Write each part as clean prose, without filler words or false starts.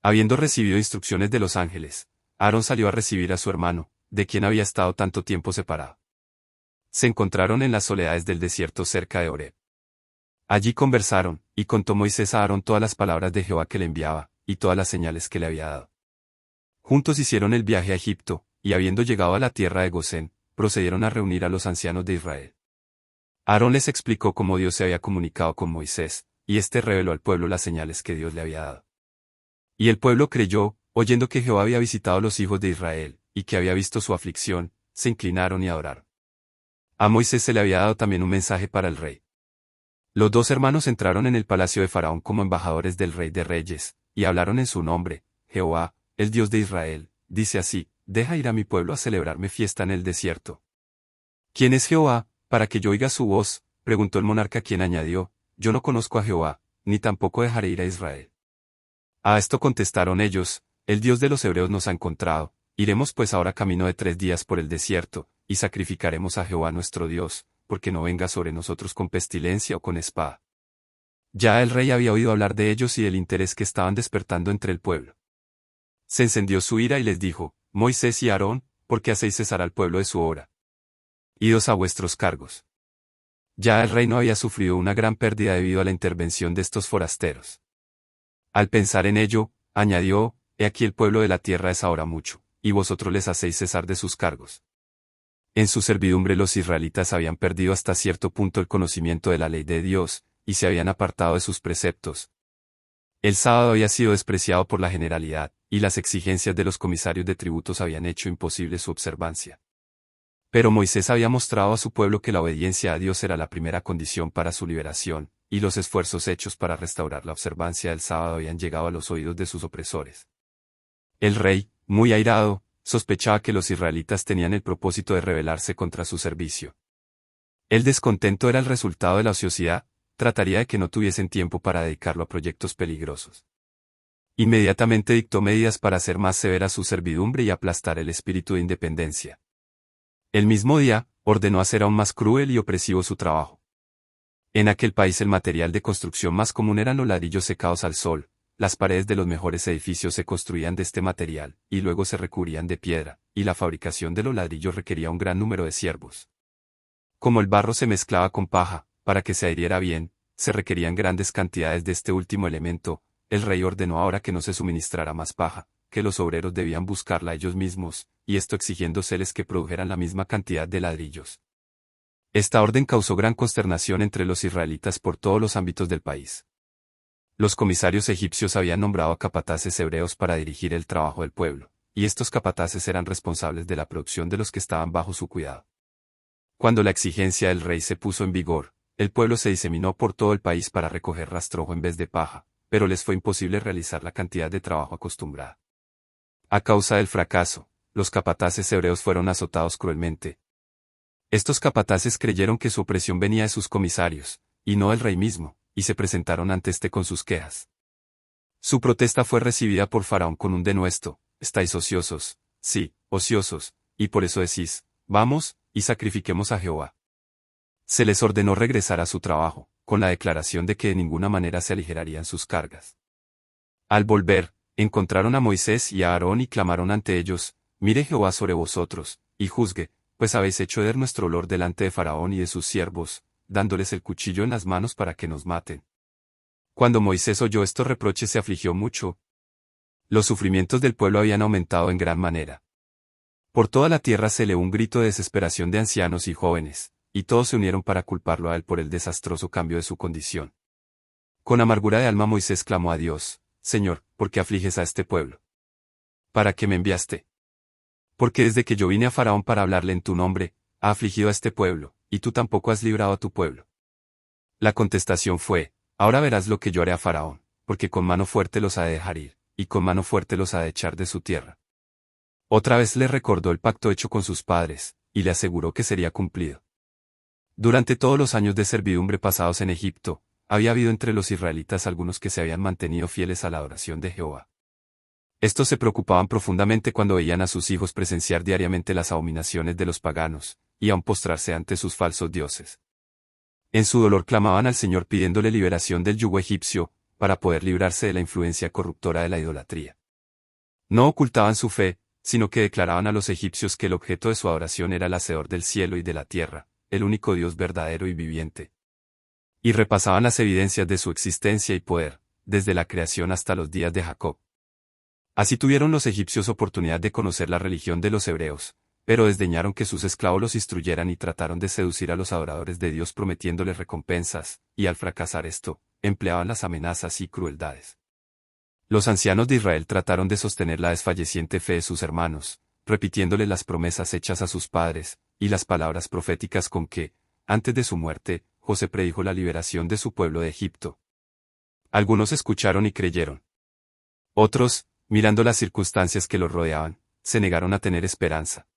Habiendo recibido instrucciones de los ángeles, Aarón salió a recibir a su hermano, de quien había estado tanto tiempo separado. Se encontraron en las soledades del desierto cerca de Horeb. Allí conversaron, y contó Moisés a Aarón todas las palabras de Jehová que le enviaba, y todas las señales que le había dado. Juntos hicieron el viaje a Egipto, y habiendo llegado a la tierra de Gosén, procedieron a reunir a los ancianos de Israel. Aarón les explicó cómo Dios se había comunicado con Moisés, y éste reveló al pueblo las señales que Dios le había dado. Y el pueblo creyó, oyendo que Jehová había visitado a los hijos de Israel, y que había visto su aflicción, se inclinaron y adoraron. A Moisés se le había dado también un mensaje para el rey. Los dos hermanos entraron en el palacio de Faraón como embajadores del Rey de Reyes, y hablaron en su nombre. Jehová, el Dios de Israel, dice así: deja ir a mi pueblo a celebrarme fiesta en el desierto. ¿Quién es Jehová, para que yo oiga su voz?, preguntó el monarca, quien añadió: yo no conozco a Jehová, ni tampoco dejaré ir a Israel. A esto contestaron ellos: el Dios de los hebreos nos ha encontrado, iremos pues ahora camino de 3 días por el desierto, y sacrificaremos a Jehová nuestro Dios, porque no venga sobre nosotros con pestilencia o con espada. Ya el rey había oído hablar de ellos y del interés que estaban despertando entre el pueblo. Se encendió su ira y les dijo: Moisés y Aarón, ¿por qué hacéis cesar al pueblo de su obra? Idos a vuestros cargos. Ya el rey no había sufrido una gran pérdida debido a la intervención de estos forasteros. Al pensar en ello, añadió: he aquí el pueblo de la tierra es ahora mucho, y vosotros les hacéis cesar de sus cargos. En su servidumbre los israelitas habían perdido hasta cierto punto el conocimiento de la ley de Dios, y se habían apartado de sus preceptos. El sábado había sido despreciado por la generalidad, y las exigencias de los comisarios de tributos habían hecho imposible su observancia. Pero Moisés había mostrado a su pueblo que la obediencia a Dios era la primera condición para su liberación, y los esfuerzos hechos para restaurar la observancia del sábado habían llegado a los oídos de sus opresores. El rey, muy airado, sospechaba que los israelitas tenían el propósito de rebelarse contra su servicio. El descontento era el resultado de la ociosidad, trataría de que no tuviesen tiempo para dedicarlo a proyectos peligrosos. Inmediatamente dictó medidas para hacer más severa su servidumbre y aplastar el espíritu de independencia. El mismo día, ordenó hacer aún más cruel y opresivo su trabajo. En aquel país el material de construcción más común eran los ladrillos secados al sol. Las paredes de los mejores edificios se construían de este material, y luego se recubrían de piedra, y la fabricación de los ladrillos requería un gran número de siervos. Como el barro se mezclaba con paja, para que se adhiriera bien, se requerían grandes cantidades de este último elemento. El rey ordenó ahora que no se suministrara más paja, que los obreros debían buscarla ellos mismos, y esto exigiéndoseles que produjeran la misma cantidad de ladrillos. Esta orden causó gran consternación entre los israelitas por todos los ámbitos del país. Los comisarios egipcios habían nombrado a capataces hebreos para dirigir el trabajo del pueblo, y estos capataces eran responsables de la producción de los que estaban bajo su cuidado. Cuando la exigencia del rey se puso en vigor, el pueblo se diseminó por todo el país para recoger rastrojo en vez de paja, pero les fue imposible realizar la cantidad de trabajo acostumbrada. A causa del fracaso, los capataces hebreos fueron azotados cruelmente. Estos capataces creyeron que su opresión venía de sus comisarios, y no del rey mismo, y se presentaron ante éste con sus quejas. Su protesta fue recibida por Faraón con un denuesto: estáis ociosos, sí, ociosos, y por eso decís: vamos, y sacrifiquemos a Jehová. Se les ordenó regresar a su trabajo, con la declaración de que de ninguna manera se aligerarían sus cargas. Al volver, encontraron a Moisés y a Aarón y clamaron ante ellos: mire Jehová sobre vosotros, y juzgue, pues habéis hecho her nuestro olor delante de Faraón y de sus siervos, dándoles el cuchillo en las manos para que nos maten. Cuando Moisés oyó estos reproches se afligió mucho. Los sufrimientos del pueblo habían aumentado en gran manera. Por toda la tierra se elevó un grito de desesperación de ancianos y jóvenes, y todos se unieron para culparlo a él por el desastroso cambio de su condición. Con amargura de alma Moisés clamó a Dios: Señor, ¿por qué afliges a este pueblo? ¿Para qué me enviaste? Porque desde que yo vine a Faraón para hablarle en tu nombre, ha afligido a este pueblo, y tú tampoco has librado a tu pueblo. La contestación fue: ahora verás lo que yo haré a Faraón, porque con mano fuerte los ha de dejar ir, y con mano fuerte los ha de echar de su tierra. Otra vez le recordó el pacto hecho con sus padres, y le aseguró que sería cumplido. Durante todos los años de servidumbre pasados en Egipto, había habido entre los israelitas algunos que se habían mantenido fieles a la adoración de Jehová. Estos se preocupaban profundamente cuando veían a sus hijos presenciar diariamente las abominaciones de los paganos, y aun postrarse ante sus falsos dioses. En su dolor clamaban al Señor pidiéndole liberación del yugo egipcio, para poder librarse de la influencia corruptora de la idolatría. No ocultaban su fe, sino que declaraban a los egipcios que el objeto de su adoración era el Hacedor del cielo y de la tierra, el único Dios verdadero y viviente. Y repasaban las evidencias de su existencia y poder, desde la creación hasta los días de Jacob. Así tuvieron los egipcios oportunidad de conocer la religión de los hebreos, pero desdeñaron que sus esclavos los instruyeran y trataron de seducir a los adoradores de Dios prometiéndoles recompensas, y al fracasar esto, empleaban las amenazas y crueldades. Los ancianos de Israel trataron de sostener la desfalleciente fe de sus hermanos, repitiéndoles las promesas hechas a sus padres, y las palabras proféticas con que, antes de su muerte, José predijo la liberación de su pueblo de Egipto. Algunos escucharon y creyeron. Otros, mirando las circunstancias que los rodeaban, se negaron a tener esperanza.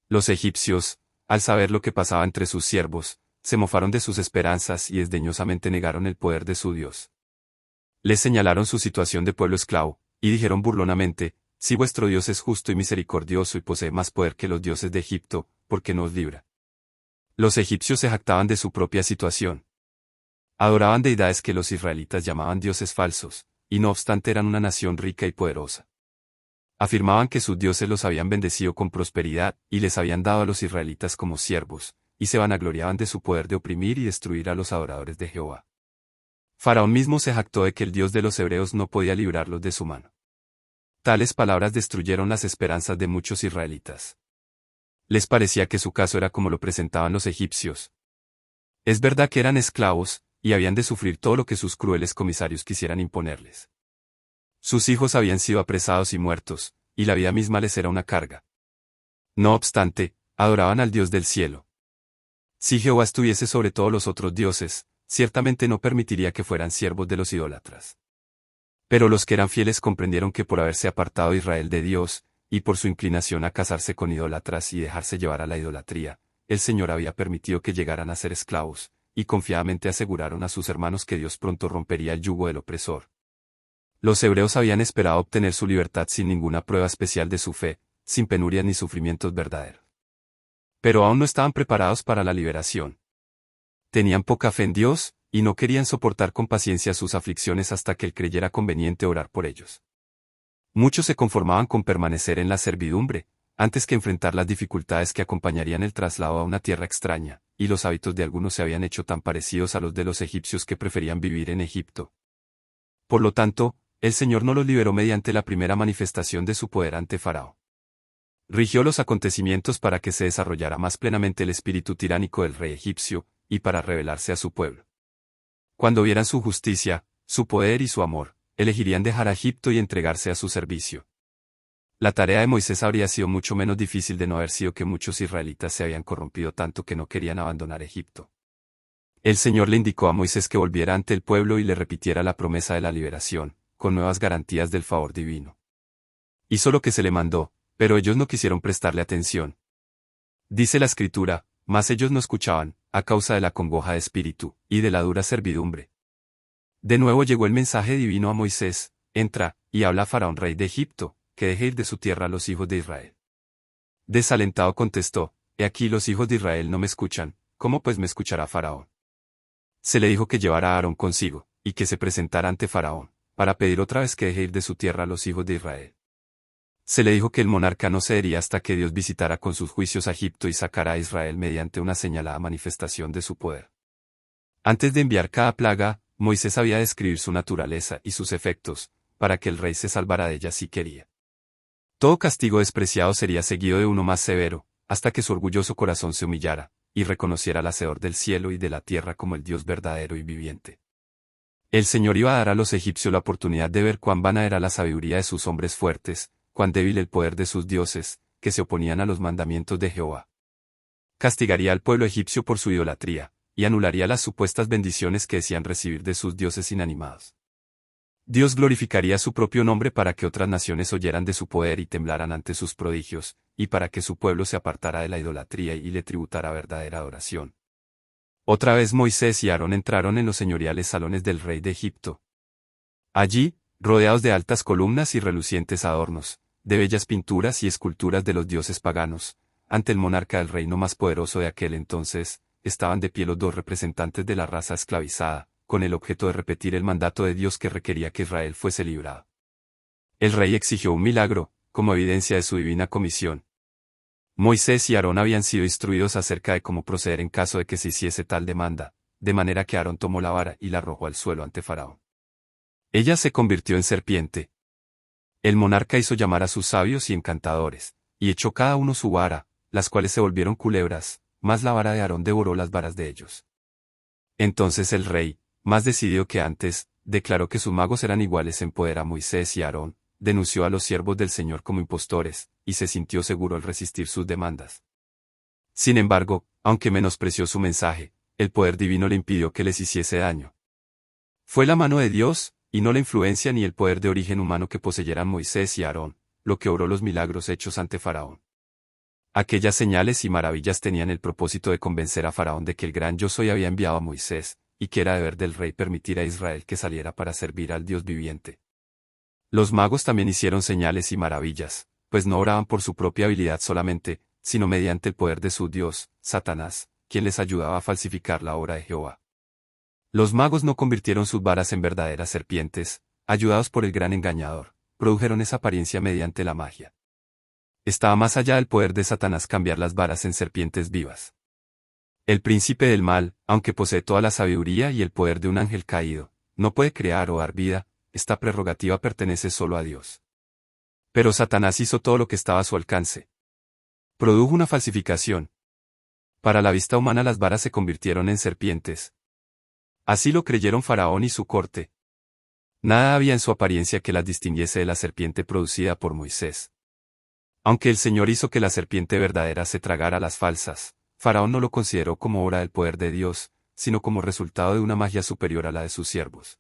Los egipcios, al saber lo que pasaba entre sus siervos, se mofaron de sus esperanzas y desdeñosamente negaron el poder de su Dios. Les señalaron su situación de pueblo esclavo, y dijeron burlonamente, si vuestro Dios es justo y misericordioso y posee más poder que los dioses de Egipto, ¿por qué no os libra? Los egipcios se jactaban de su propia situación. Adoraban deidades que los israelitas llamaban dioses falsos, y no obstante eran una nación rica y poderosa. Afirmaban que sus dioses los habían bendecido con prosperidad, y les habían dado a los israelitas como siervos, y se vanagloriaban de su poder de oprimir y destruir a los adoradores de Jehová. Faraón mismo se jactó de que el Dios de los hebreos no podía librarlos de su mano. Tales palabras destruyeron las esperanzas de muchos israelitas. Les parecía que su caso era como lo presentaban los egipcios. Es verdad que eran esclavos, y habían de sufrir todo lo que sus crueles comisarios quisieran imponerles. Sus hijos habían sido apresados y muertos, y la vida misma les era una carga. No obstante, adoraban al Dios del cielo. Si Jehová estuviese sobre todos los otros dioses, ciertamente no permitiría que fueran siervos de los idólatras. Pero los que eran fieles comprendieron que por haberse apartado Israel de Dios, y por su inclinación a casarse con idólatras y dejarse llevar a la idolatría, el Señor había permitido que llegaran a ser esclavos, y confiadamente aseguraron a sus hermanos que Dios pronto rompería el yugo del opresor. Los hebreos habían esperado obtener su libertad sin ninguna prueba especial de su fe, sin penurias ni sufrimientos verdaderos. Pero aún no estaban preparados para la liberación. Tenían poca fe en Dios, y no querían soportar con paciencia sus aflicciones hasta que Él creyera conveniente orar por ellos. Muchos se conformaban con permanecer en la servidumbre, antes que enfrentar las dificultades que acompañarían el traslado a una tierra extraña, y los hábitos de algunos se habían hecho tan parecidos a los de los egipcios que preferían vivir en Egipto. Por lo tanto, el Señor no los liberó mediante la primera manifestación de su poder ante Faraón. Rigió los acontecimientos para que se desarrollara más plenamente el espíritu tiránico del rey egipcio, y para revelarse a su pueblo. Cuando vieran su justicia, su poder y su amor, elegirían dejar a Egipto y entregarse a su servicio. La tarea de Moisés habría sido mucho menos difícil de no haber sido que muchos israelitas se habían corrompido tanto que no querían abandonar Egipto. El Señor le indicó a Moisés que volviera ante el pueblo y le repitiera la promesa de la liberación, con nuevas garantías del favor divino. Hizo lo que se le mandó, pero ellos no quisieron prestarle atención. Dice la Escritura, mas ellos no escuchaban, a causa de la congoja de espíritu, y de la dura servidumbre. De nuevo llegó el mensaje divino a Moisés, entra, y habla a Faraón rey de Egipto, que deje ir de su tierra a los hijos de Israel. Desalentado contestó, he aquí los hijos de Israel no me escuchan, ¿cómo pues me escuchará Faraón? Se le dijo que llevara a Aarón consigo, y que se presentara ante Faraón, para pedir otra vez que deje ir de su tierra a los hijos de Israel. Se le dijo que el monarca no cedería hasta que Dios visitara con sus juicios a Egipto y sacara a Israel mediante una señalada manifestación de su poder. Antes de enviar cada plaga, Moisés había de describir su naturaleza y sus efectos, para que el rey se salvara de ella si quería. Todo castigo despreciado sería seguido de uno más severo, hasta que su orgulloso corazón se humillara, y reconociera al Hacedor del cielo y de la tierra como el Dios verdadero y viviente. El Señor iba a dar a los egipcios la oportunidad de ver cuán vana era la sabiduría de sus hombres fuertes, cuán débil el poder de sus dioses, que se oponían a los mandamientos de Jehová. Castigaría al pueblo egipcio por su idolatría, y anularía las supuestas bendiciones que decían recibir de sus dioses inanimados. Dios glorificaría su propio nombre para que otras naciones oyeran de su poder y temblaran ante sus prodigios, y para que su pueblo se apartara de la idolatría y le tributara verdadera adoración. Otra vez Moisés y Aarón entraron en los señoriales salones del rey de Egipto. Allí, rodeados de altas columnas y relucientes adornos, de bellas pinturas y esculturas de los dioses paganos, ante el monarca del reino más poderoso de aquel entonces, estaban de pie los dos representantes de la raza esclavizada, con el objeto de repetir el mandato de Dios que requería que Israel fuese librado. El rey exigió un milagro, como evidencia de su divina comisión. Moisés y Aarón habían sido instruidos acerca de cómo proceder en caso de que se hiciese tal demanda, de manera que Aarón tomó la vara y la arrojó al suelo ante Faraón. Ella se convirtió en serpiente. El monarca hizo llamar a sus sabios y encantadores, y echó cada uno su vara, las cuales se volvieron culebras, mas la vara de Aarón devoró las varas de ellos. Entonces el rey, más decidido que antes, declaró que sus magos eran iguales en poder a Moisés y Aarón, denunció a los siervos del Señor como impostores, y se sintió seguro al resistir sus demandas. Sin embargo, aunque menospreció su mensaje, el poder divino le impidió que les hiciese daño. Fue la mano de Dios, y no la influencia ni el poder de origen humano que poseyeran Moisés y Aarón, lo que obró los milagros hechos ante Faraón. Aquellas señales y maravillas tenían el propósito de convencer a Faraón de que el gran Yo Soy había enviado a Moisés, y que era deber del rey permitir a Israel que saliera para servir al Dios viviente. Los magos también hicieron señales y maravillas, pues no oraban por su propia habilidad solamente, sino mediante el poder de su Dios, Satanás, quien les ayudaba a falsificar la obra de Jehová. Los magos no convirtieron sus varas en verdaderas serpientes, ayudados por el gran engañador, produjeron esa apariencia mediante la magia. Estaba más allá del poder de Satanás cambiar las varas en serpientes vivas. El príncipe del mal, aunque posee toda la sabiduría y el poder de un ángel caído, no puede crear o dar vida, esta prerrogativa pertenece solo a Dios. Pero Satanás hizo todo lo que estaba a su alcance. Produjo una falsificación. Para la vista humana las varas se convirtieron en serpientes. Así lo creyeron Faraón y su corte. Nada había en su apariencia que las distinguiese de la serpiente producida por Moisés. Aunque el Señor hizo que la serpiente verdadera se tragara las falsas, Faraón no lo consideró como obra del poder de Dios, sino como resultado de una magia superior a la de sus siervos.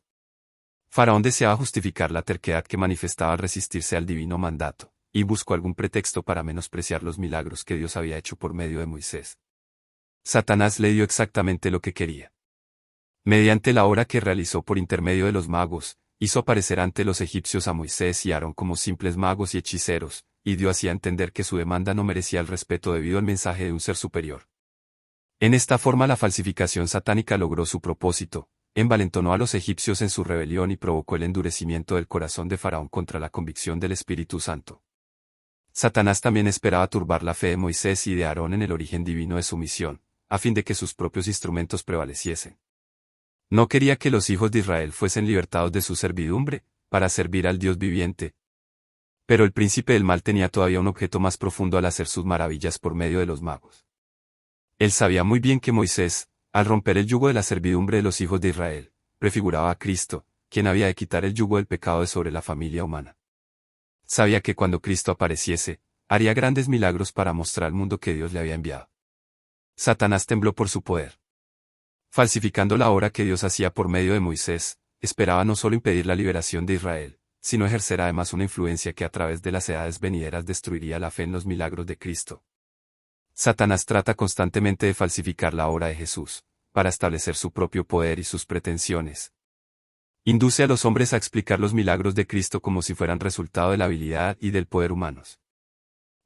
Faraón deseaba justificar la terquedad que manifestaba al resistirse al divino mandato, y buscó algún pretexto para menospreciar los milagros que Dios había hecho por medio de Moisés. Satanás le dio exactamente lo que quería. Mediante la obra que realizó por intermedio de los magos, hizo aparecer ante los egipcios a Moisés y Aarón como simples magos y hechiceros, y dio así a entender que su demanda no merecía el respeto debido al mensaje de un ser superior. En esta forma la falsificación satánica logró su propósito, envalentonó a los egipcios en su rebelión y provocó el endurecimiento del corazón de Faraón contra la convicción del Espíritu Santo. Satanás también esperaba turbar la fe de Moisés y de Aarón en el origen divino de su misión, a fin de que sus propios instrumentos prevaleciesen. No quería que los hijos de Israel fuesen libertados de su servidumbre, para servir al Dios viviente. Pero el príncipe del mal tenía todavía un objeto más profundo al hacer sus maravillas por medio de los magos. Él sabía muy bien que Moisés, al romper el yugo de la servidumbre de los hijos de Israel, prefiguraba a Cristo, quien había de quitar el yugo del pecado de sobre la familia humana. Sabía que cuando Cristo apareciese, haría grandes milagros para mostrar al mundo que Dios le había enviado. Satanás tembló por su poder. Falsificando la obra que Dios hacía por medio de Moisés, esperaba no solo impedir la liberación de Israel, sino ejercer además una influencia que a través de las edades venideras destruiría la fe en los milagros de Cristo. Satanás trata constantemente de falsificar la obra de Jesús, para establecer su propio poder y sus pretensiones. Induce a los hombres a explicar los milagros de Cristo como si fueran resultado de la habilidad y del poder humanos.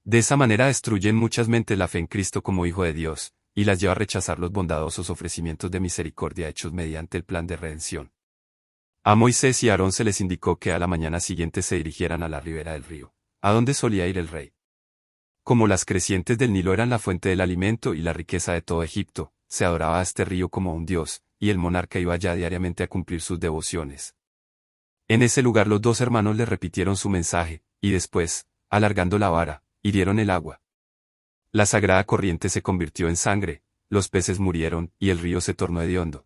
De esa manera destruyen muchas mentes la fe en Cristo como Hijo de Dios, y las lleva a rechazar los bondadosos ofrecimientos de misericordia hechos mediante el plan de redención. A Moisés y a Aarón se les indicó que a la mañana siguiente se dirigieran a la ribera del río, a donde solía ir el rey. Como las crecientes del Nilo eran la fuente del alimento y la riqueza de todo Egipto, se adoraba a este río como un dios, y el monarca iba allá diariamente a cumplir sus devociones. En ese lugar los dos hermanos le repitieron su mensaje, y después, alargando la vara, hirieron el agua. La sagrada corriente se convirtió en sangre, los peces murieron, y el río se tornó hediondo.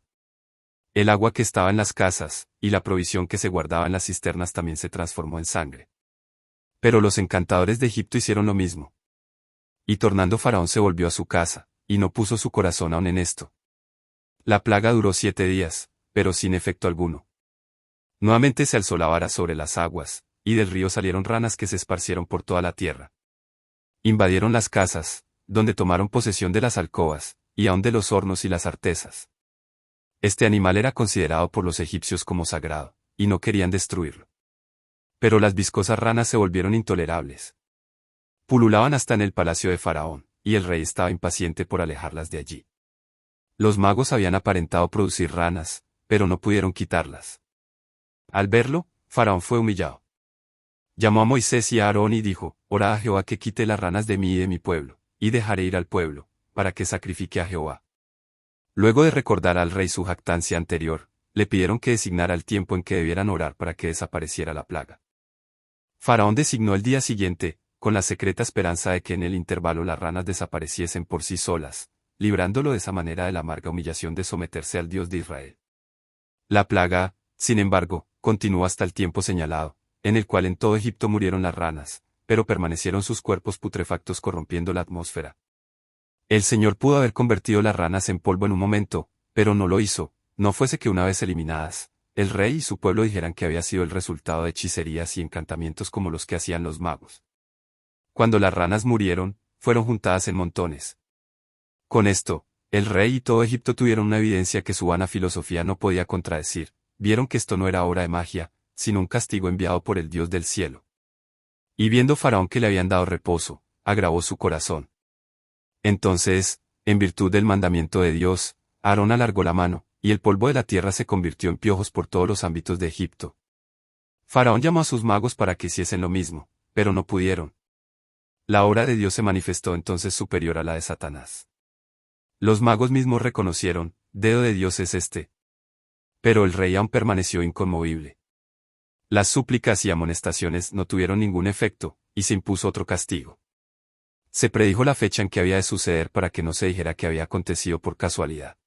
El agua que estaba en las casas, y la provisión que se guardaba en las cisternas también se transformó en sangre. Pero los encantadores de Egipto hicieron lo mismo. Y tornando Faraón se volvió a su casa, y no puso su corazón aún en esto. La plaga duró 7 días, pero sin efecto alguno. Nuevamente se alzó la vara sobre las aguas, y del río salieron ranas que se esparcieron por toda la tierra. Invadieron las casas, donde tomaron posesión de las alcobas, y aun de los hornos y las artesas. Este animal era considerado por los egipcios como sagrado, y no querían destruirlo. Pero las viscosas ranas se volvieron intolerables. Pululaban hasta en el palacio de Faraón, y el rey estaba impaciente por alejarlas de allí. Los magos habían aparentado producir ranas, pero no pudieron quitarlas. Al verlo, Faraón fue humillado. Llamó a Moisés y a Aarón y dijo, Ora a Jehová que quite las ranas de mí y de mi pueblo, y dejaré ir al pueblo, para que sacrifique a Jehová. Luego de recordar al rey su jactancia anterior, le pidieron que designara el tiempo en que debieran orar para que desapareciera la plaga. Faraón designó el día siguiente, con la secreta esperanza de que en el intervalo las ranas desapareciesen por sí solas, librándolo de esa manera de la amarga humillación de someterse al Dios de Israel. La plaga, sin embargo, continuó hasta el tiempo señalado, en el cual en todo Egipto murieron las ranas, pero permanecieron sus cuerpos putrefactos corrompiendo la atmósfera. El Señor pudo haber convertido las ranas en polvo en un momento, pero no lo hizo, no fuese que una vez eliminadas, el rey y su pueblo dijeran que había sido el resultado de hechicerías y encantamientos como los que hacían los magos. Cuando las ranas murieron, fueron juntadas en montones. Con esto, el rey y todo Egipto tuvieron una evidencia que su vana filosofía no podía contradecir, vieron que esto no era obra de magia, sino un castigo enviado por el Dios del cielo. Y viendo Faraón que le habían dado reposo, agravó su corazón. Entonces, en virtud del mandamiento de Dios, Aarón alargó la mano, y el polvo de la tierra se convirtió en piojos por todos los ámbitos de Egipto. Faraón llamó a sus magos para que hiciesen lo mismo, pero no pudieron. La obra de Dios se manifestó entonces superior a la de Satanás. Los magos mismos reconocieron, dedo de Dios es este. Pero el rey aún permaneció inconmovible. Las súplicas y amonestaciones no tuvieron ningún efecto, y se impuso otro castigo. Se predijo la fecha en que había de suceder para que no se dijera que había acontecido por casualidad.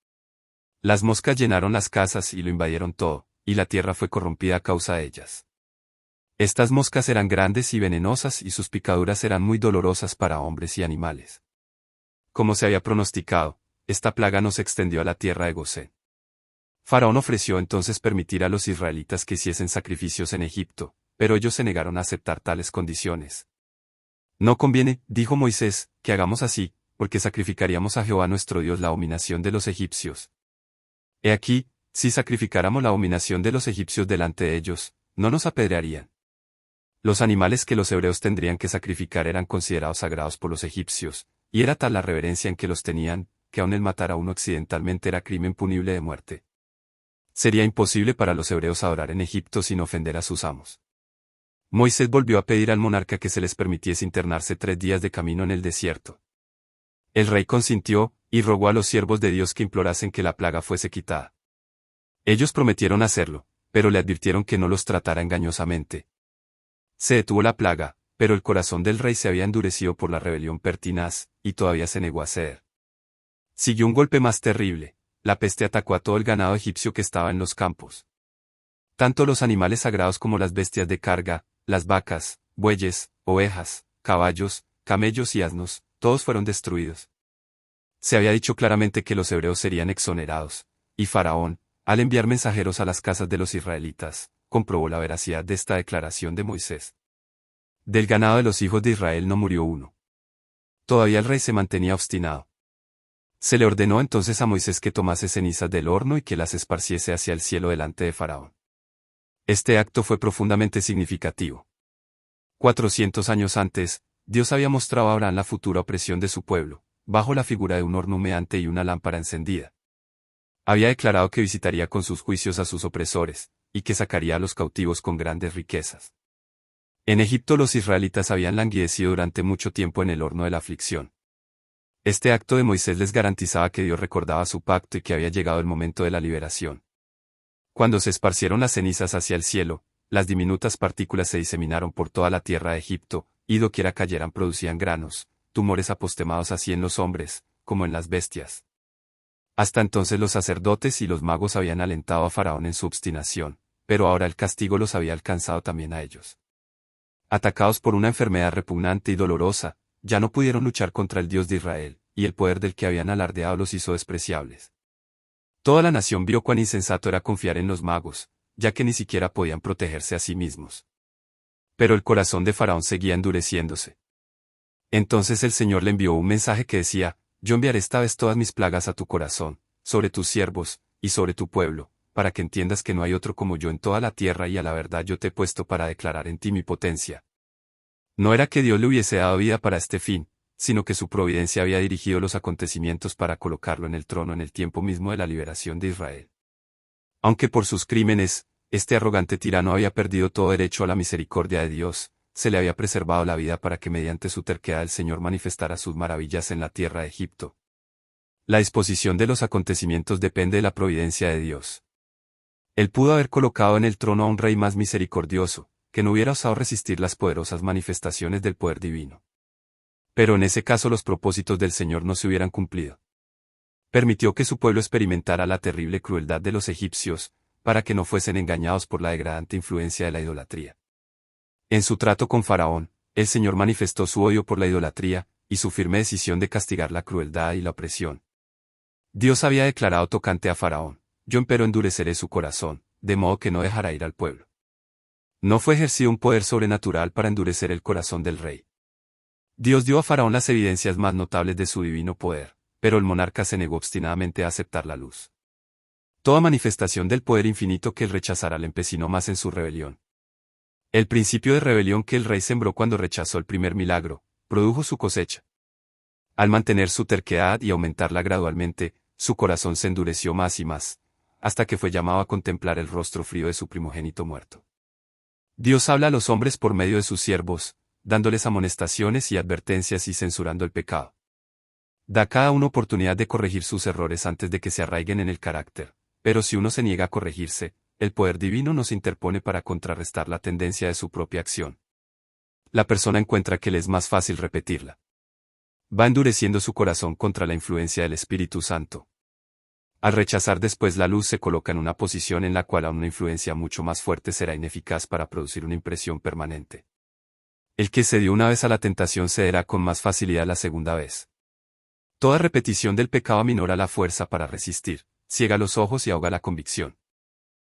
Las moscas llenaron las casas y lo invadieron todo, y la tierra fue corrompida a causa de ellas. Estas moscas eran grandes y venenosas y sus picaduras eran muy dolorosas para hombres y animales. Como se había pronosticado, esta plaga no se extendió a la tierra de Gosén. Faraón ofreció entonces permitir a los israelitas que hiciesen sacrificios en Egipto, pero ellos se negaron a aceptar tales condiciones. No conviene, dijo Moisés, que hagamos así, porque sacrificaríamos a Jehová nuestro Dios la abominación de los egipcios. He aquí, si sacrificáramos la abominación de los egipcios delante de ellos, no nos apedrearían. Los animales que los hebreos tendrían que sacrificar eran considerados sagrados por los egipcios, y era tal la reverencia en que los tenían, que aun el matar a uno accidentalmente era crimen punible de muerte. Sería imposible para los hebreos adorar en Egipto sin ofender a sus amos. Moisés volvió a pedir al monarca que se les permitiese internarse 3 días de camino en el desierto. El rey consintió, y rogó a los siervos de Dios que implorasen que la plaga fuese quitada. Ellos prometieron hacerlo, pero le advirtieron que no los tratara engañosamente. Se detuvo la plaga, pero el corazón del rey se había endurecido por la rebelión pertinaz, y todavía se negó a ceder. Siguió un golpe más terrible. La peste atacó a todo el ganado egipcio que estaba en los campos. Tanto los animales sagrados como las bestias de carga, las vacas, bueyes, ovejas, caballos, camellos y asnos, todos fueron destruidos. Se había dicho claramente que los hebreos serían exonerados, y Faraón, al enviar mensajeros a las casas de los israelitas, comprobó la veracidad de esta declaración de Moisés. Del ganado de los hijos de Israel no murió uno. Todavía el rey se mantenía obstinado. Se le ordenó entonces a Moisés que tomase cenizas del horno y que las esparciese hacia el cielo delante de Faraón. Este acto fue profundamente significativo. 400 años antes, Dios había mostrado a Abraham la futura opresión de su pueblo, bajo la figura de un horno humeante y una lámpara encendida. Había declarado que visitaría con sus juicios a sus opresores, y que sacaría a los cautivos con grandes riquezas. En Egipto los israelitas habían languidecido durante mucho tiempo en el horno de la aflicción. Este acto de Moisés les garantizaba que Dios recordaba su pacto y que había llegado el momento de la liberación. Cuando se esparcieron las cenizas hacia el cielo, las diminutas partículas se diseminaron por toda la tierra de Egipto, y doquiera cayeran producían granos, tumores apostemados así en los hombres, como en las bestias. Hasta entonces los sacerdotes y los magos habían alentado a Faraón en su obstinación, pero ahora el castigo los había alcanzado también a ellos. Atacados por una enfermedad repugnante y dolorosa, ya no pudieron luchar contra el Dios de Israel, y el poder del que habían alardeado los hizo despreciables. Toda la nación vio cuán insensato era confiar en los magos, ya que ni siquiera podían protegerse a sí mismos. Pero el corazón de Faraón seguía endureciéndose. Entonces el Señor le envió un mensaje que decía: Yo enviaré esta vez todas mis plagas a tu corazón, sobre tus siervos, y sobre tu pueblo, para que entiendas que no hay otro como yo en toda la tierra y a la verdad yo te he puesto para declarar en ti mi potencia. No era que Dios le hubiese dado vida para este fin, sino que su providencia había dirigido los acontecimientos para colocarlo en el trono en el tiempo mismo de la liberación de Israel. Aunque por sus crímenes, este arrogante tirano había perdido todo derecho a la misericordia de Dios, se le había preservado la vida para que mediante su terquedad el Señor manifestara sus maravillas en la tierra de Egipto. La disposición de los acontecimientos depende de la providencia de Dios. Él pudo haber colocado en el trono a un rey más misericordioso, que no hubiera osado resistir las poderosas manifestaciones del poder divino. Pero en ese caso los propósitos del Señor no se hubieran cumplido. Permitió que su pueblo experimentara la terrible crueldad de los egipcios, para que no fuesen engañados por la degradante influencia de la idolatría. En su trato con Faraón, el Señor manifestó su odio por la idolatría, y su firme decisión de castigar la crueldad y la opresión. Dios había declarado tocante a Faraón: yo empero endureceré su corazón, de modo que no dejará ir al pueblo. No fue ejercido un poder sobrenatural para endurecer el corazón del rey. Dios dio a Faraón las evidencias más notables de su divino poder, pero el monarca se negó obstinadamente a aceptar la luz. Toda manifestación del poder infinito que él rechazara le empecinó más en su rebelión. El principio de rebelión que el rey sembró cuando rechazó el primer milagro, produjo su cosecha. Al mantener su terquedad y aumentarla gradualmente, su corazón se endureció más y más, hasta que fue llamado a contemplar el rostro frío de su primogénito muerto. Dios habla a los hombres por medio de sus siervos, dándoles amonestaciones y advertencias y censurando el pecado. Da a cada uno oportunidad de corregir sus errores antes de que se arraiguen en el carácter, pero si uno se niega a corregirse, el poder divino no se interpone para contrarrestar la tendencia de su propia acción. La persona encuentra que le es más fácil repetirla. Va endureciendo su corazón contra la influencia del Espíritu Santo. Al rechazar después la luz se coloca en una posición en la cual aún una influencia mucho más fuerte será ineficaz para producir una impresión permanente. El que se dio una vez a la tentación cederá con más facilidad la segunda vez. Toda repetición del pecado aminora la fuerza para resistir, ciega los ojos y ahoga la convicción.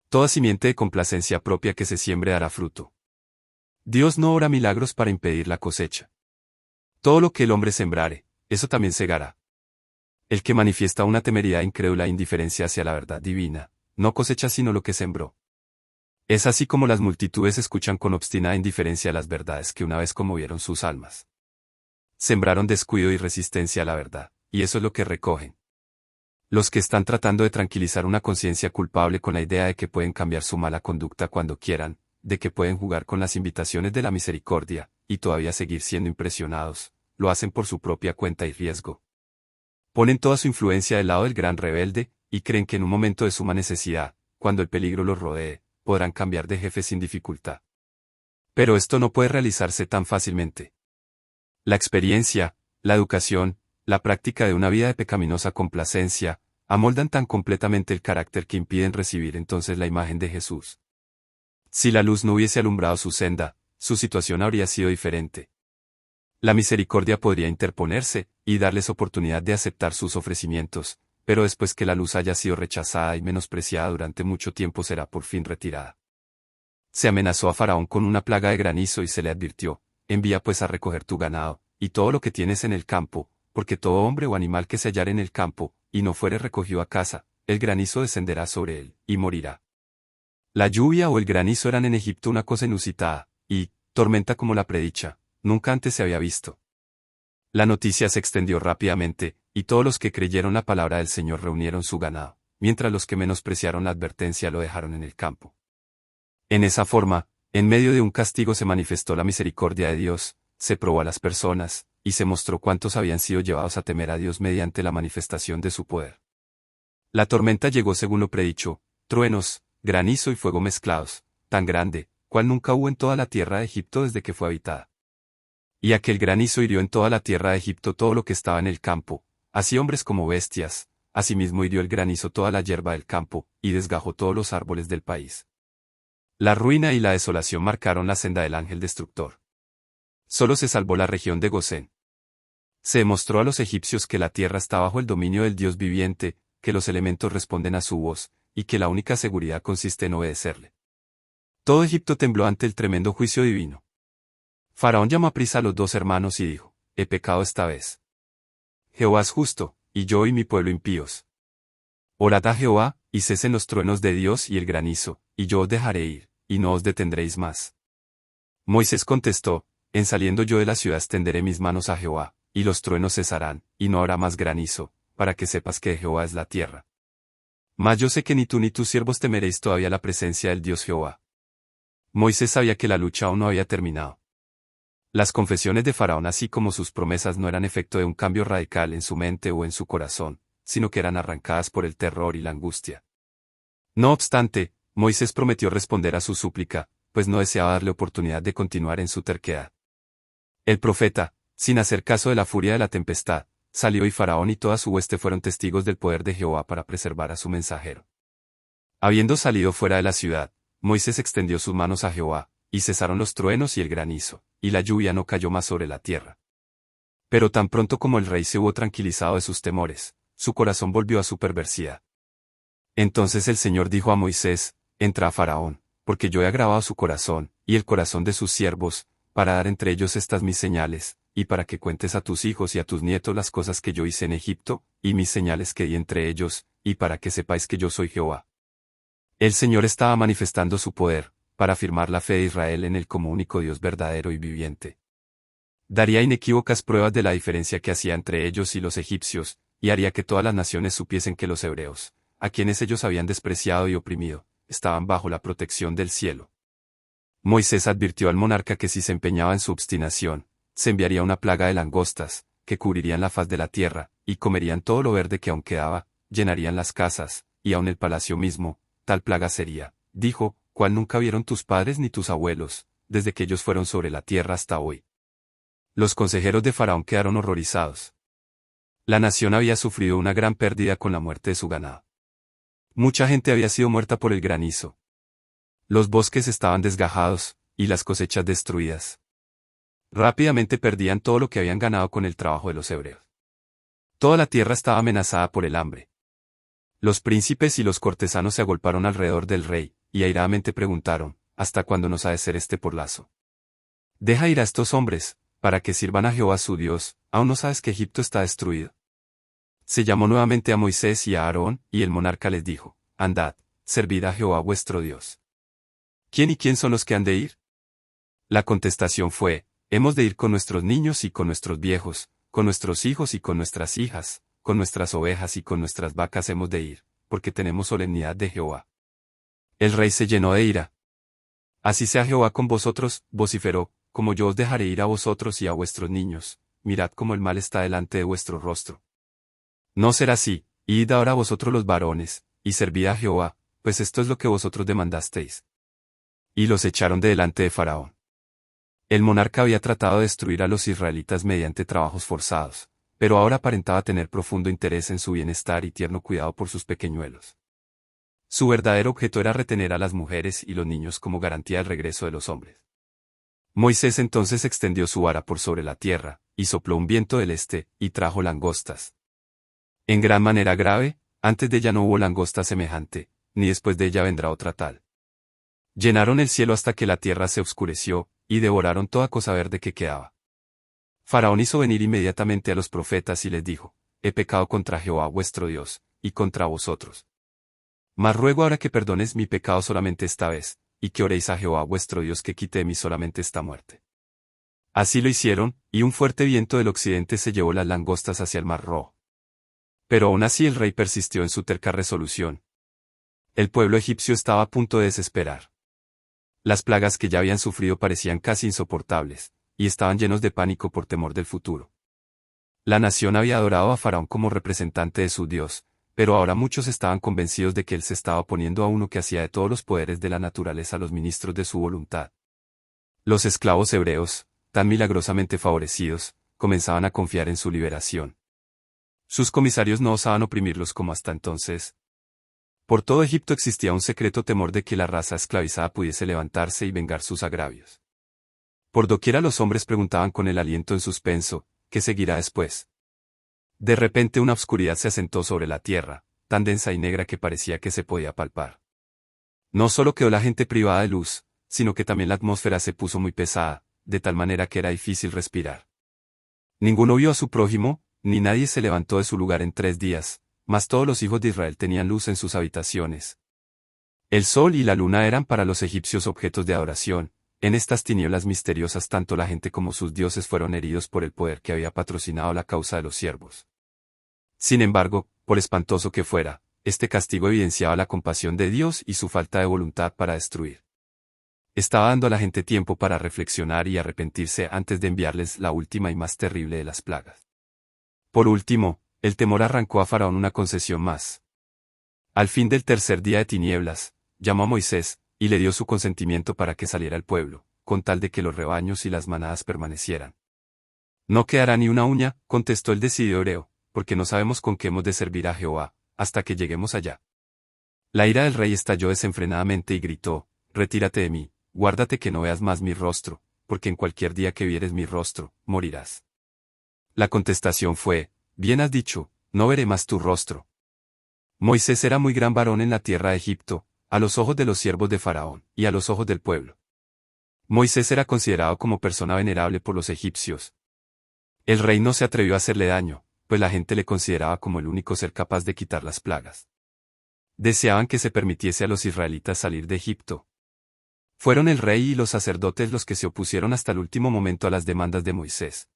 Toda simiente de complacencia propia que se siembre dará fruto. Dios no obra milagros para impedir la cosecha. Todo lo que el hombre sembrare, eso también segará. El que manifiesta una temeridad incrédula e indiferencia hacia la verdad divina, no cosecha sino lo que sembró. Es así como las multitudes escuchan con obstinada indiferencia las verdades que una vez conmovieron sus almas. Sembraron descuido y resistencia a la verdad, y eso es lo que recogen. Los que están tratando de tranquilizar una conciencia culpable con la idea de que pueden cambiar su mala conducta cuando quieran, de que pueden jugar con las invitaciones de la misericordia, y todavía seguir siendo impresionados, lo hacen por su propia cuenta y riesgo. Ponen toda su influencia del lado del gran rebelde, y creen que en un momento de suma necesidad, cuando el peligro los rodee, podrán cambiar de jefe sin dificultad. Pero esto no puede realizarse tan fácilmente. La experiencia, la educación, la práctica de una vida de pecaminosa complacencia, amoldan tan completamente el carácter que impiden recibir entonces la imagen de Jesús. Si la luz no hubiese alumbrado su senda, su situación habría sido diferente. La misericordia podría interponerse, y darles oportunidad de aceptar sus ofrecimientos, pero después que la luz haya sido rechazada y menospreciada durante mucho tiempo será por fin retirada. Se amenazó a Faraón con una plaga de granizo y se le advirtió: envía pues a recoger tu ganado, y todo lo que tienes en el campo, porque todo hombre o animal que se hallare en el campo, y no fuere recogido a casa, el granizo descenderá sobre él, y morirá. La lluvia o el granizo eran en Egipto una cosa inusitada, y, tormenta como la predicha, nunca antes se había visto. La noticia se extendió rápidamente, y todos los que creyeron la palabra del Señor reunieron su ganado, mientras los que menospreciaron la advertencia lo dejaron en el campo. En esa forma, en medio de un castigo se manifestó la misericordia de Dios, se probó a las personas, y se mostró cuántos habían sido llevados a temer a Dios mediante la manifestación de su poder. La tormenta llegó según lo predicho, truenos, granizo y fuego mezclados, tan grande, cual nunca hubo en toda la tierra de Egipto desde que fue habitada. Y aquel granizo hirió en toda la tierra de Egipto todo lo que estaba en el campo, así hombres como bestias, asimismo hirió el granizo toda la hierba del campo, y desgajó todos los árboles del país. La ruina y la desolación marcaron la senda del ángel destructor. Solo se salvó la región de Gosén. Se demostró a los egipcios que la tierra está bajo el dominio del Dios viviente, que los elementos responden a su voz, y que la única seguridad consiste en obedecerle. Todo Egipto tembló ante el tremendo juicio divino. Faraón llamó a prisa a los dos hermanos y dijo: he pecado esta vez. Jehová es justo, y yo y mi pueblo impíos. Orad a Jehová, y cesen los truenos de Dios y el granizo, y yo os dejaré ir, y no os detendréis más. Moisés contestó: en saliendo yo de la ciudad extenderé mis manos a Jehová, y los truenos cesarán, y no habrá más granizo, para que sepas que de Jehová es la tierra. Mas yo sé que ni tú ni tus siervos temeréis todavía la presencia del Dios Jehová. Moisés sabía que la lucha aún no había terminado. Las confesiones de Faraón así como sus promesas no eran efecto de un cambio radical en su mente o en su corazón, sino que eran arrancadas por el terror y la angustia. No obstante, Moisés prometió responder a su súplica, pues no deseaba darle oportunidad de continuar en su terquedad. El profeta, sin hacer caso de la furia de la tempestad, salió y Faraón y toda su hueste fueron testigos del poder de Jehová para preservar a su mensajero. Habiendo salido fuera de la ciudad, Moisés extendió sus manos a Jehová, y cesaron los truenos y el granizo, y la lluvia no cayó más sobre la tierra. Pero tan pronto como el rey se hubo tranquilizado de sus temores, su corazón volvió a su perversidad. Entonces el Señor dijo a Moisés, entra a Faraón, porque yo he agravado su corazón, y el corazón de sus siervos, para dar entre ellos estas mis señales, y para que cuentes a tus hijos y a tus nietos las cosas que yo hice en Egipto, y mis señales que di entre ellos, y para que sepáis que yo soy Jehová. El Señor estaba manifestando su poder, para afirmar la fe de Israel en Él como único Dios verdadero y viviente. Daría inequívocas pruebas de la diferencia que hacía entre ellos y los egipcios, y haría que todas las naciones supiesen que los hebreos, a quienes ellos habían despreciado y oprimido, estaban bajo la protección del cielo. Moisés advirtió al monarca que si se empeñaba en su obstinación, se enviaría una plaga de langostas, que cubrirían la faz de la tierra, y comerían todo lo verde que aún quedaba, llenarían las casas, y aun el palacio mismo, tal plaga sería, dijo, cual nunca vieron tus padres ni tus abuelos, desde que ellos fueron sobre la tierra hasta hoy. Los consejeros de Faraón quedaron horrorizados. La nación había sufrido una gran pérdida con la muerte de su ganado. Mucha gente había sido muerta por el granizo. Los bosques estaban desgajados, y las cosechas destruidas. Rápidamente perdían todo lo que habían ganado con el trabajo de los hebreos. Toda la tierra estaba amenazada por el hambre. Los príncipes y los cortesanos se agolparon alrededor del rey, y airadamente preguntaron, ¿hasta cuándo nos ha de ser este porlazo? Deja ir a estos hombres, para que sirvan a Jehová su Dios, ¿aún no sabes que Egipto está destruido? Se llamó nuevamente a Moisés y a Aarón, y el monarca les dijo, andad, servid a Jehová vuestro Dios. ¿Quién y quién son los que han de ir? La contestación fue, hemos de ir con nuestros niños y con nuestros viejos, con nuestros hijos y con nuestras hijas, con nuestras ovejas y con nuestras vacas hemos de ir, porque tenemos solemnidad de Jehová. El rey se llenó de ira. Así sea Jehová con vosotros, vociferó, como yo os dejaré ir a vosotros y a vuestros niños, mirad cómo el mal está delante de vuestro rostro. No será así, id ahora vosotros los varones, y servid a Jehová, pues esto es lo que vosotros demandasteis. Y los echaron de delante de Faraón. El monarca había tratado de destruir a los israelitas mediante trabajos forzados, pero ahora aparentaba tener profundo interés en su bienestar y tierno cuidado por sus pequeñuelos. Su verdadero objeto era retener a las mujeres y los niños como garantía del regreso de los hombres. Moisés entonces extendió su vara por sobre la tierra, y sopló un viento del este, y trajo langostas. En gran manera grave, antes de ella no hubo langosta semejante, ni después de ella vendrá otra tal. Llenaron el cielo hasta que la tierra se oscureció, y devoraron toda cosa verde que quedaba. Faraón hizo venir inmediatamente a los profetas y les dijo, he pecado contra Jehová vuestro Dios, y contra vosotros. Mas ruego ahora que perdones mi pecado solamente esta vez, y que oréis a Jehová vuestro Dios que quite de mí solamente esta muerte. Así lo hicieron, y un fuerte viento del occidente se llevó las langostas hacia el mar Rojo. Pero aún así el rey persistió en su terca resolución. El pueblo egipcio estaba a punto de desesperar. Las plagas que ya habían sufrido parecían casi insoportables, y estaban llenos de pánico por temor del futuro. La nación había adorado a Faraón como representante de su Dios, pero ahora muchos estaban convencidos de que él se estaba oponiendo a uno que hacía de todos los poderes de la naturaleza los ministros de su voluntad. Los esclavos hebreos, tan milagrosamente favorecidos, comenzaban a confiar en su liberación. Sus comisarios no osaban oprimirlos como hasta entonces. Por todo Egipto existía un secreto temor de que la raza esclavizada pudiese levantarse y vengar sus agravios. Por doquiera los hombres preguntaban con el aliento en suspenso, ¿qué seguirá después? De repente una obscuridad se asentó sobre la tierra, tan densa y negra que parecía que se podía palpar. No solo quedó la gente privada de luz, sino que también la atmósfera se puso muy pesada, de tal manera que era difícil respirar. Ninguno vio a su prójimo, ni nadie se levantó de su lugar en 3 días, mas todos los hijos de Israel tenían luz en sus habitaciones. El sol y la luna eran para los egipcios objetos de adoración. En estas tinieblas misteriosas tanto la gente como sus dioses fueron heridos por el poder que había patrocinado la causa de los siervos. Sin embargo, por espantoso que fuera, este castigo evidenciaba la compasión de Dios y su falta de voluntad para destruir. Estaba dando a la gente tiempo para reflexionar y arrepentirse antes de enviarles la última y más terrible de las plagas. Por último, el temor arrancó a Faraón una concesión más. Al fin del tercer día de tinieblas, llamó a Moisés, y le dio su consentimiento para que saliera el pueblo, con tal de que los rebaños y las manadas permanecieran. No quedará ni una uña, contestó el decidido hebreo, porque no sabemos con qué hemos de servir a Jehová, hasta que lleguemos allá. La ira del rey estalló desenfrenadamente y gritó, retírate de mí, guárdate que no veas más mi rostro, porque en cualquier día que vieres mi rostro, morirás. La contestación fue, bien has dicho, no veré más tu rostro. Moisés era muy gran varón en la tierra de Egipto, a los ojos de los siervos de Faraón, y a los ojos del pueblo. Moisés era considerado como persona venerable por los egipcios. El rey no se atrevió a hacerle daño, pues la gente le consideraba como el único ser capaz de quitar las plagas. Deseaban que se permitiese a los israelitas salir de Egipto. Fueron el rey y los sacerdotes los que se opusieron hasta el último momento a las demandas de Moisés.